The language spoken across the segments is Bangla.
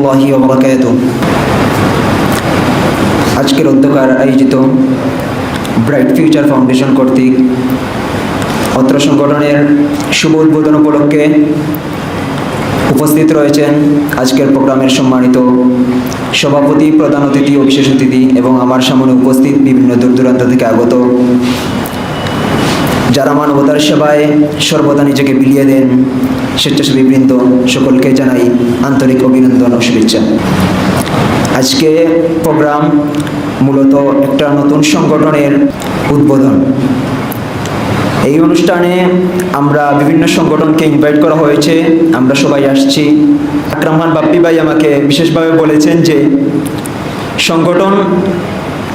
রহমতুল্লাহি ওয়া বারাকাতুহু। আজকের অধ্যকার আয়োজিত ব্রাইট ফিউচার ফাউন্ডেশন কর্তৃক অত্র সংগঠনের শুভ উদ্বোধন উপলক্ষে উপস্থিত রয়েছেন আজকের প্রোগ্রামের সম্মানিত সভাপতি, প্রধান অতিথি ও বিশেষ অতিথি এবং আমার সামনে উপস্থিত বিভিন্ন দূর দূরান্ত থেকে আগত যারা মানবতার সেবায় সর্বদা নিজেকে বিলিয়ে দেন, স্বেচ্ছাসেবী বৃন্দ, সকলকে জানাই আন্তরিক অভিনন্দন ও শুভেচ্ছা। আজকে প্রোগ্রাম মূলত একটা নতুন সংগঠনের উদ্বোধন। এই অনুষ্ঠানে আমরা বিভিন্ন সংগঠনকে ইনভাইট করা হয়েছে, আমরা সবাই আসছি। আকরাম খান বাপ্পি ভাই আমাকে বিশেষভাবে বলেছেন যে সংগঠন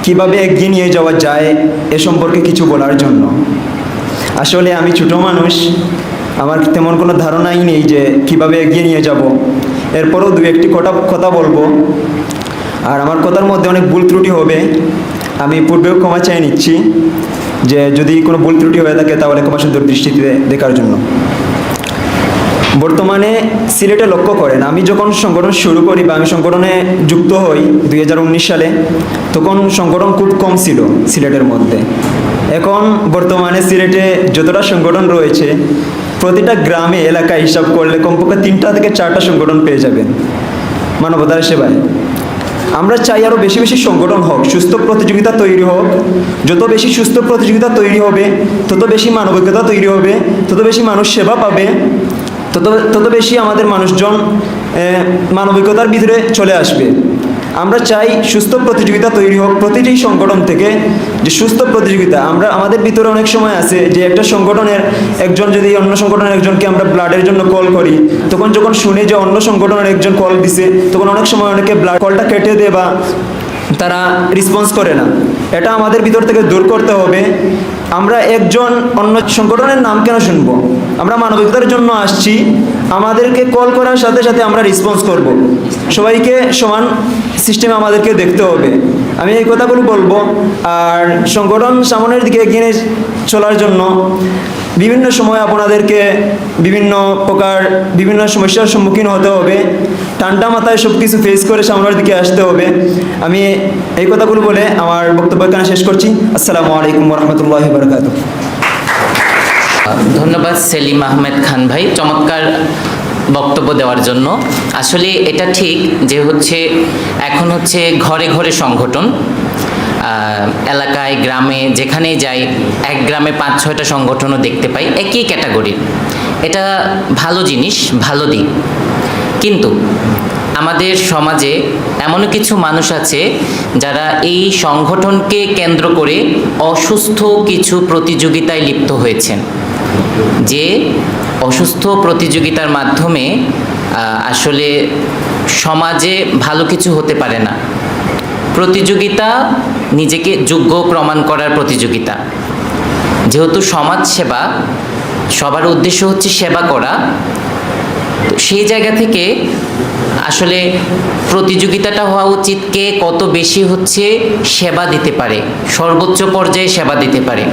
কিভাবে এগিয়ে নিয়ে যাওয়া যায় এ সম্পর্কে কিছু বলার জন্য। আসলে আমি ছোট মানুষ, আমার তেমন কোনো ধারণাই নেই যে কিভাবে এগিয়ে নিয়ে যাব। এরপরও দু একটি কথা বলবো, আর আমার কথার মধ্যে অনেক ভুল ত্রুটি হবে। আমি পূর্বেও ক্ষমা চেয়ে নিচ্ছি যে যদি কোনো ভুল ত্রুটি হয়ে থাকে তাহলে ক্ষমা সুন্দর দৃষ্টিতে দেখার জন্য। বর্তমানে সিলেটে লক্ষ্য করেন, আমি যখন সংগঠন শুরু করি বা আমি সংগঠনে যুক্ত হই 2019 সালে, তখন সংগঠন খুব কম ছিল সিলেটের মধ্যে। এখন বর্তমানে সিলেটে যতটা সংগঠন রয়েছে, প্রতিটা গ্রামে এলাকায় হিসাব করলে কমপক্ষে 3টা থেকে 4টা সংগঠন পেয়ে যাবেন মানবতার সেবায়। আমরা চাই আরও বেশি বেশি সংগঠন হোক, সুস্থ প্রতিযোগিতা তৈরি হোক। যত বেশি সুস্থ প্রতিযোগিতা তৈরি হবে, তত বেশি মানবিকতা তৈরি হবে, তত বেশি মানুষ সেবা পাবে, তত বেশি আমাদের মানুষজন মানবিকতার ভিতরে চলে আসবে। আমরা চাই সুস্থ প্রতিযোগিতা তৈরি হোক প্রতিটি সংগঠন থেকে, যে সুস্থ প্রতিযোগিতা। আমাদের ভিতরে অনেক সময় আছে যে একটা সংগঠনের একজন যদি অন্য সংগঠনের একজনকে আমরা ব্লাডের জন্য কল করি, তখন যখন শুনি যে অন্য সংগঠনের একজন কল দিছে, তখন অনেক সময় অনেকে ব্লাড কলটা কেটে দেয় বা তারা রেসপন্স করে না। এটা আমাদের ভিতর থেকে দূর করতে হবে। আমরা একজন অন্য সংগঠনের নাম কেন শুনবো? আমরা মানবিকতার জন্য আসছি, আমাদেরকে কল করার সাথে সাথে আমরা রেসপন্স করব। সবাইকে সমান সিস্টেমে আমাদেরকে দেখতে হবে। আমি এই কথাগুলো বলবো। আর সংগঠন সামনের দিকে এগিয়ে চলার জন্য বিভিন্ন সময় আপনাদেরকে বিভিন্ন সমস্যার সম্মুখীন হতে হবে। ঠান্ডা মাথায় সব কিছু ফেস করে সামনের দিকে আসতে হবে। আমি এই কথাগুলো বলে আমার বক্তব্য এখানে শেষ করছি। আসসালামু আলাইকুম ওয়া রাহমাতুল্লাহি ওয়া বারাকাতুহু। ধন্যবাদ সেলিম আহমেদ খান ভাই চমৎকার বক্তব্য দেওয়ার জন্য। আসলে এটা ঠিক যে এখন ঘরে ঘরে সংগঠন, এলাকায় গ্রামে যেখানেই যাই, এক গ্রামে 5-6টা সংগঠনও দেখতে পাই একই ক্যাটাগরির। এটা ভালো জিনিস, ভালো দিক। কিন্তু আমাদের সমাজে এমন কিছু মানুষ আছে যারা এই সংগঠনকে কেন্দ্র করে অসুস্থ কিছু প্রতিযোগিতায় লিপ্ত হয়েছেন, যে অসুস্থ প্রতিযোগিতার মাধ্যমে আসলে সমাজে ভালো কিছু হতে পারে না। প্রতিযোগিতা নিজেকে যোগ্য প্রমাণ করার প্রতিযোগিতা। যেহেতু সমাজ সেবা, সবার উদ্দেশ্য সেবা করা, তো সেই জায়গা থেকে আসলে প্রতিযোগিতাটা হওয়া উচিত কে কত বেশি সেবা দিতে পারে, সর্বোচ্চ পর্যায়ে সেবা দিতে পারে।